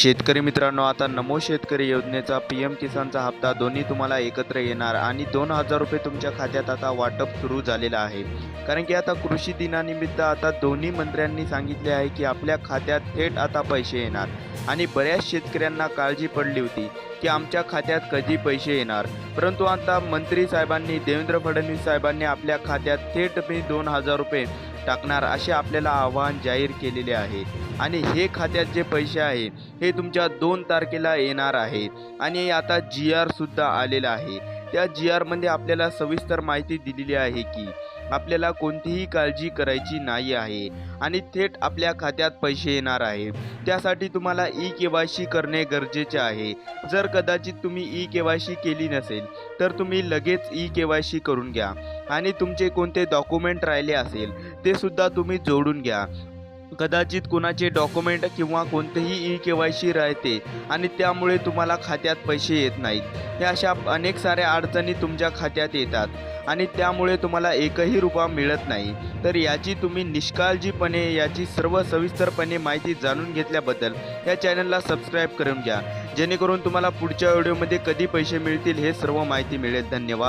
शेतकरी मित्रांनो, आता नमो शेतकरी योजनेचा PM किसानचा हप्ता दोन्ही तुम्हाला एकत्र येणार आणि 2,000 रुपये तुमच्या खात्यात आता वाटप सुरू झालेलं आहे. कारण की आता कृषी दिनानिमित्त आता दोन्ही मंत्र्यांनी सांगितले आहे की आपल्या खात्यात थेट आता पैसे येणार आणि बऱ्याच शेतकऱ्यांना काळजी पडली होती की आमच्या खात्यात कधी पैसे येणार. परंतु आता मंत्री साहेबांनी, देवेंद्र फडणवीस साहेबांनी आपल्या खात्यात थेट 2,000 रुपये टाकणार असे आपल्याला आवाहन जाहीर केलेले आहे. आणि हे खात्यात जे पैसे आहे हे तुमच्या 2 तारखेला येणार आहे. आणि आता GR सुद्धा आलेला आहे. त्या GR मध्ये आपल्याला सविस्तर माहिती दिलेली आहे की आपल्याला कोणतीही काळजी करायची नाही आहे आणि थेट आपल्या खात्यात पैसे येणार आहे. त्यासाठी तुम्हाला eKYC करणे गरजेचे आहे. जर कदाचित तुम्ही eKYC केली नसेल तर तुम्ही लगेच eKYC करून घ्या आणि तुमचे कोणते डॉक्युमेंट राहिले असेल ते सुद्धा तुम्ही जोडून घ्या. कदाचित कोणाचे डॉक्युमेंट किंवा कोणतेही eKYC राहते आणि त्यामुळे तुम्हाला खात्यात पैसे येत नाहीत. हे अशा अनेक साऱ्या अडचणी तुमच्या खात्यात येतात आणि त्यामुळे तुम्हाला एकही रुपया मिळत नाही. तर याची तुम्ही निष्काळजीपणे याची सर्व सविस्तरपणे माहिती जाणून घेतल्याबद्दल या चॅनलला सबस्क्राईब करून घ्या, जेणेकरून तुम्हाला पुढच्या व्हिडिओमध्ये कधी पैसे मिळतील हे सर्व माहिती मिळेल. धन्यवाद.